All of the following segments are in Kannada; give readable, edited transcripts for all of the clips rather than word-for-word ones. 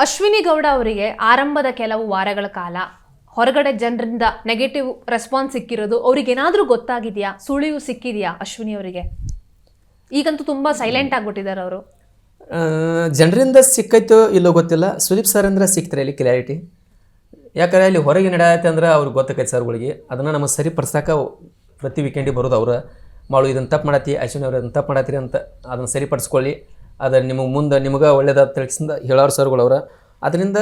ಅಶ್ವಿನಿ ಗೌಡ ಅವರಿಗೆ ಆರಂಭದ ಕೆಲವು ವಾರಗಳ ಕಾಲ ಹೊರಗಡೆ ಜನರಿಂದ ನೆಗೆಟಿವ್ ರೆಸ್ಪಾನ್ಸ್ ಸಿಕ್ಕಿರೋದು ಅವ್ರಿಗೆ ಏನಾದರೂ ಗೊತ್ತಾಗಿದೆಯಾ, ಸುಳಿವು ಸಿಕ್ಕಿದೆಯಾ ಅಶ್ವಿನಿ ಅವರಿಗೆ? ಈಗಂತೂ ತುಂಬ ಸೈಲೆಂಟ್ ಆಗಿಬಿಟ್ಟಿದ್ದಾರೆ ಅವರು. ಜನರಿಂದ ಸಿಕ್ಕೈತೋ ಇಲ್ಲೋ ಗೊತ್ತಿಲ್ಲ. ಸುದೀಪ್ ಸರ್ ಅಂದ್ರೆ ಸಿಕ್ತಾರೆ ಇಲ್ಲಿ ಕ್ಲಾರಿಟಿ. ಯಾಕಂದರೆ ಅಲ್ಲಿ ಹೊರಗೆ ನಡೆಯತ್ತೆ ಅಂದ್ರೆ ಅವ್ರಿಗೆ ಗೊತ್ತಾಕೈತೆ ಸರ್ಗಳಿಗೆ. ಅದನ್ನು ನಮಗೆ ಸರಿಪಡಿಸೋಕೆ ಪ್ರತಿ ವೀಕೆಂಡಿಗೆ ಬರೋದು ಅವ್ರು. ಮಾಡು ಇದನ್ನು ತಪ್ಪು ಮಾಡತ್ತಿ, ಅಶ್ವಿನಿ ಅವ್ರು ಅದನ್ನು ತಪ್ಪು ಮಾಡತ್ತೀರಿ ಅಂತ ಅದನ್ನು ಸರಿಪಡಿಸ್ಕೊಳ್ಳಿ, ಅದು ನಿಮಗೆ ಮುಂದೆ ನಿಮಗೆ ಒಳ್ಳೇದಾದ ತಿಳಿಸಿಂದ ಹೇಳೋರು ಸರ್ಗಳವ್ರ. ಅದರಿಂದ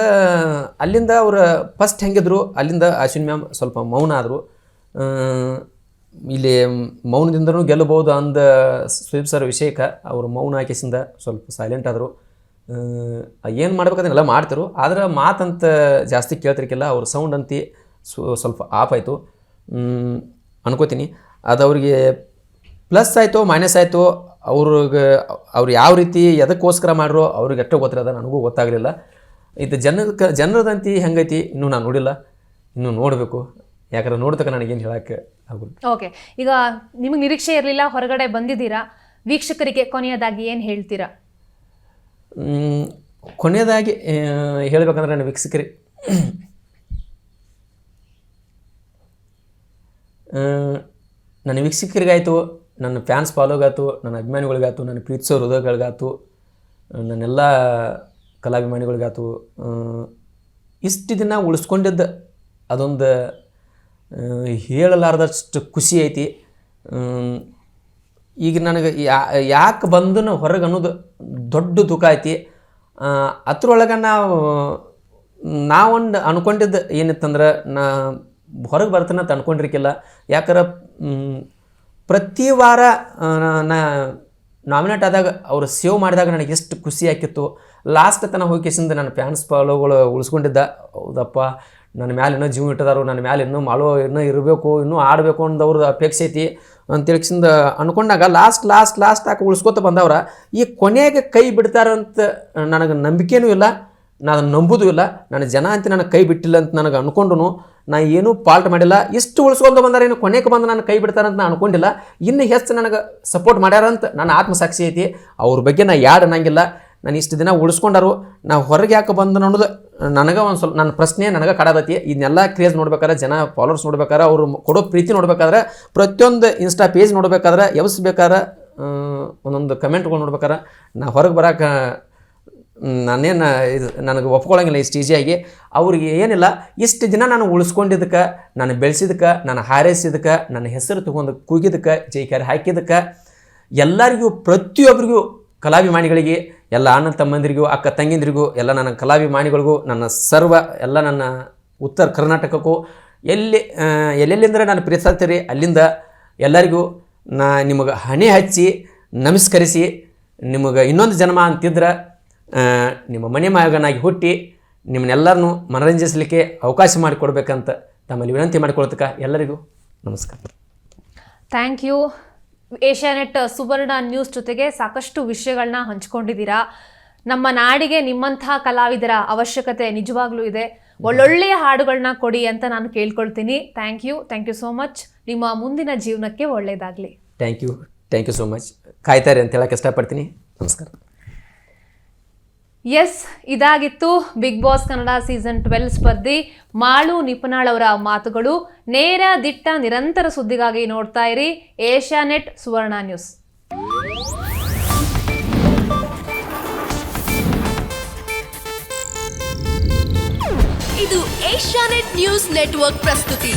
ಅಲ್ಲಿಂದ ಅವ್ರು ಫಸ್ಟ್ ಹೆಂಗಿದ್ರು ಅಲ್ಲಿಂದ ಅಶ್ವಿನಿ ಮ್ಯಾಮ್ ಸ್ವಲ್ಪ ಮೌನ ಆದರು. ಇಲ್ಲಿ ಮೌನದಿಂದನೂ ಗೆಲ್ಲಬಹುದು ಅಂದ ಸುದೀಪ್ ಸರ್ ವಿಷಯಕ್ಕೆ ಅವರು ಮೌನ ಹಾಕಿಸಿಂದ ಸ್ವಲ್ಪ ಸೈಲೆಂಟ್ ಆದರು. ಏನು ಮಾಡ್ಬೇಕಂತೆಲ್ಲ ಮಾಡ್ತಿರು, ಆದ್ರೆ ಮಾತಂತ ಜಾಸ್ತಿ ಕೇಳ್ತಿರ್ಕಿಲ್ಲ. ಅವ್ರ ಸೌಂಡ್ ಅಂತಿ ಸ್ವಲ್ಪ ಆಫ್ ಆಯಿತು ಅನ್ಕೋತೀನಿ. ಅದು ಅವ್ರಿಗೆ ಪ್ಲಸ್ ಆಯಿತು ಮೈನಸ್ ಆಯಿತು, ಅವ್ರು ಯಾವ ರೀತಿ ಎದಕ್ಕೋಸ್ಕರ ಮಾಡ್ರು ಅವ್ರಿಗೆ ಎಷ್ಟೋ ಗೊತ್ತಿರೋದ, ನನಗೂ ಗೊತ್ತಾಗಲಿಲ್ಲ. ಇದು ಜನರದಂತಿ ಹೆಂಗೈತಿ ಇನ್ನೂ ನಾನು ನೋಡಿಲ್ಲ, ಇನ್ನೂ ನೋಡಬೇಕು. ಯಾಕಂದ್ರೆ ನೋಡ್ತಕ್ಕ ನನಗೇನು ಹೇಳೋಕ್ಕೆ ಆಗೋದು. ಓಕೆ, ಈಗ ನಿಮಗೆ ನಿರೀಕ್ಷೆ ಇರಲಿಲ್ಲ, ಹೊರಗಡೆ ಬಂದಿದ್ದೀರಾ, ವೀಕ್ಷಕರಿಗೆ ಕೊನೆಯದಾಗಿ ಏನು ಹೇಳ್ತೀರಾ? ಕೊನೆಯದಾಗಿ ಹೇಳಬೇಕಂದ್ರೆ ನನ್ನ ವೀಕ್ಷಕರಿಗೆ ನನ್ನ ವೀಕ್ಷಕರಿಗಾಯಿತು, ನನ್ನ ಫ್ಯಾನ್ಸ್ ಫಾಲೋಗಾಯ್ತು, ನನ್ನ ಅಭಿಮಾನಿಗಳಿಗಾಯ್ತು, ನನ್ನ ಪ್ರೀತಿಸೋ ಹೃದಯಗಳಿಗಾಯ್ತು, ನನ್ನೆಲ್ಲ ಕಲಾಭಿಮಾನಿಗಳಿಗಾಯ್ತು, ಇಷ್ಟು ದಿನ ಉಳಿಸ್ಕೊಂಡಿದ್ದ ಅದೊಂದು ಹೇಳಲಾರ್ದಷ್ಟು ಖುಷಿ ಐತಿ. ಈಗ ನನಗೆ ಯಾಕೆ ಬಂದು ಹೊರಗೆ ಅನ್ನೋದು ದೊಡ್ಡ ದುಃಖ ಐತಿ. ಅದ್ರೊಳಗೆ ನಾವೊಂದು ಅಂದ್ಕೊಂಡಿದ್ದು ಏನಿತ್ತಂದ್ರೆ ಹೊರಗೆ ಬರ್ತಾನೆ ಅಂತ ಅಂದ್ಕೊಂಡಿರ್ಕಿಲ್ಲ. ಯಾಕಂದ್ರೆ ಪ್ರತಿ ವಾರ ನಾಮಿನೇಟ್ ಆದಾಗ ಅವರು ಸೇವ್ ಮಾಡಿದಾಗ ನನಗೆ ಎಷ್ಟು ಖುಷಿ ಆಕಿತ್ತು. ಲಾಸ್ಟ್ ತನಕ ಹೋಗಿಸಿಂದ ನನ್ನ ಫ್ಯಾನ್ಸ್ ಫಾಲೋಗಳು ಉಳಿಸ್ಕೊಂಡಿದ್ದ. ಹೌದಪ್ಪ, ನನ್ನ ಮ್ಯಾಲೆ ಇನ್ನೂ ಜೀವ ಇಟ್ಟಿದಾರು, ನನ್ನ ಮ್ಯಾಲೆ ಇನ್ನೂ ಇನ್ನೂ ಇರಬೇಕು, ಇನ್ನೂ ಆಡಬೇಕು ಅನ್ನೋದವ್ರದ್ದು ಅಪೇಕ್ಷೆ ಐತಿ ಅಂತೇಳಿಸಿಂದ ಅಂದ್ಕೊಂಡಾಗ ಲಾಸ್ಟ್ ಹಾಕಿ ಉಳಿಸ್ಕೊತ ಬಂದವ್ರ ಈ ಕೊನೆಗೆ ಕೈ ಬಿಡ್ತಾರಂತ ನನಗೆ ನಂಬಿಕೆನೂ ಇಲ್ಲ, ನಾನು ನಂಬುದೂ ಇಲ್ಲ. ನನ್ನ ಜನ ಅಂತ ನನಗೆ ಕೈ ಬಿಟ್ಟಿಲ್ಲ ಅಂತ ನನಗೆ ಅಂದ್ಕೊಂಡು ನಾನು ಏನೂ ಪಾಲ್ಟ್ ಮಾಡಿಲ್ಲ. ಇಷ್ಟು ಉಳಿಸ್ಕೊಂಡು ಬಂದಾರ, ಇನ್ನು ಕೊನೆಗೆ ಬಂದು ನಾನು ಕೈ ಬಿಡ್ತಾರಂತ ನಾನು ಅಂದ್ಕೊಂಡಿಲ್ಲ. ಇನ್ನು ಹೆಚ್ಚು ನನಗೆ ಸಪೋರ್ಟ್ ಮಾಡ್ಯಾರಂತ ನನ್ನ ಆತ್ಮಸಾಕ್ಷಿ ಐತಿ. ಅವ್ರ ಬಗ್ಗೆ ನಾನು ಯಾರು ಅನ್ನಂಗಿಲ್ಲ. ನಾನು ಇಷ್ಟು ದಿನ ಉಳಿಸ್ಕೊಂಡಾರು, ನಾವು ಹೊರಗೆ ಯಾಕೆ ಬಂದು ಅನ್ನೋದು ನನಗೆ ಒಂದು ಸ್ವಲ್ಪ ನನ್ನ ಪ್ರಶ್ನೆ ನನಗೆ ಕಾಡತೈತಿ. ಇದನ್ನೆಲ್ಲ ಕ್ರೇಜ್ ನೋಡ್ಬೇಕಾದ್ರೆ, ಜನ ಫಾಲೋವರ್ಸ್ ನೋಡ್ಬೇಕಾದ್ರೆ, ಅವ್ರು ಕೊಡೋ ಪ್ರೀತಿ ನೋಡ್ಬೇಕಾದ್ರೆ, ಪ್ರತಿಯೊಂದು ಇನ್ಸ್ಟಾ ಪೇಜ್ ನೋಡ್ಬೇಕಾದ್ರೆ, ಎವಸ್ಬೇಕಾದ್ರೆ, ಒಂದೊಂದು ಕಮೆಂಟ್ಗಳು ನೋಡ್ಬೇಕಾದ್ರೆ ನಾ ಹೊರಗೆ ಬರೋಕೆ ನಾನೇನು ಇದು ನನಗೆ ಒಪ್ಕೊಳ್ಳೋಂಗಿಲ್ಲ ಇಷ್ಟು ಈಸಿಯಾಗಿ. ಅವ್ರಿಗೆ ಏನಿಲ್ಲ, ಇಷ್ಟು ದಿನ ನಾನು ಉಳಿಸ್ಕೊಂಡಿದ್ದಕ್ಕೆ, ನಾನು ಬೆಳೆಸಿದಕ್ಕೆ, ನಾನು ಹಾರೈಸಿದಕ್ಕೆ, ನನ್ನ ಹೆಸರು ತೊಗೊಂಡು ಕೂಗಿದ್ದಕ್ಕೆ, ಜೈಕಾರ ಹಾಕಿದ್ದಕ್ಕೆ ಎಲ್ಲರಿಗೂ, ಪ್ರತಿಯೊಬ್ಬರಿಗೂ, ಕಲಾಭಿಮಾನಿಗಳಿಗೆ, ಎಲ್ಲ ಅಣ್ಣ ತಮ್ಮಂದಿರಿಗೂ, ಅಕ್ಕ ತಂಗಿಂದ್ರಿಗೂ, ಎಲ್ಲ ನನ್ನ ಕಲಾಭಿಮಾನಿಗಳಿಗೂ, ನನ್ನ ಎಲ್ಲ ನನ್ನ ಉತ್ತರ ಕರ್ನಾಟಕಕ್ಕೂ ಎಲ್ಲೆಲ್ಲಿಂದ್ರೆ ನಾನು ಪ್ರೀತಿಸ್ತೀರಿ ಅಲ್ಲಿಂದ ಎಲ್ಲರಿಗೂ ನಿಮಗೆ ಹಣೆ ಹಚ್ಚಿ ನಮಸ್ಕರಿಸಿ, ನಿಮಗೆ ಇನ್ನೊಂದು ಜನ್ಮ ಅಂತಿದ್ರೆ ನಿಮ್ಮ ಮನೆ ಮಗನಾಗಿ ಹುಟ್ಟಿ ನಿಮ್ಮನ್ನೆಲ್ಲರನ್ನೂ ಮನರಂಜಿಸಲಿಕ್ಕೆ ಅವಕಾಶ ಮಾಡಿಕೊಡ್ಬೇಕಂತ ತಮ್ಮಲ್ಲಿ ವಿನಂತಿ ಮಾಡಿಕೊಳ್ತಕ್ಕ ಎಲ್ಲರಿಗೂ ನಮಸ್ಕಾರ. Thank you. Asianet Suvarna news ಜೊತೆಗೆ ಸಾಕಷ್ಟು ವಿಷಯಗಳನ್ನ ಹಂಚ್ಕೊಂಡಿದ್ದೀರಾ. ನಮ್ಮ ನಾಡಿಗೆ ನಿಮ್ಮಂತಹ ಕಲಾವಿದರ ಅವಶ್ಯಕತೆ ನಿಜವಾಗ್ಲೂ ಇದೆ. ಒಳ್ಳೊಳ್ಳೆಯ ಹಾಡುಗಳನ್ನ ಕೊಡಿ ಅಂತ ನಾನು ಕೇಳ್ಕೊಳ್ತೀನಿ. Thank you so much. ನಿಮ್ಮ ಮುಂದಿನ ಜೀವನಕ್ಕೆ ಒಳ್ಳೆಯದಾಗಲಿ. Thank you so much. ಕಾಯ್ತಾರೆ ಅಂತ ಹೇಳಕ್ಕೆ ಇಷ್ಟಪಡ್ತೀನಿ. ನಮಸ್ಕಾರ. ಎಸ್, ಇದಾಗಿತ್ತು ಬಿಗ್ ಬಾಸ್ ಕನ್ನಡ ಸೀಸನ್ 12 ಸ್ಪರ್ಧಿ ಮಾಳು ನಿಪುಣಾಳ್ ಅವರ ಮಾತುಗಳು. ನೇರ ದಿಟ್ಟ ನಿರಂತರ ಸುದ್ದಿಗಾಗಿ ನೋಡ್ತಾ ಇರಿ ಏಷ್ಯಾನೆಟ್ ಸುವರ್ಣ ನ್ಯೂಸ್. ಇದು ಏಷ್ಯಾನೆಟ್ ನ್ಯೂಸ್ ನೆಟ್ವರ್ಕ್ ಪ್ರಸ್ತುತಿ.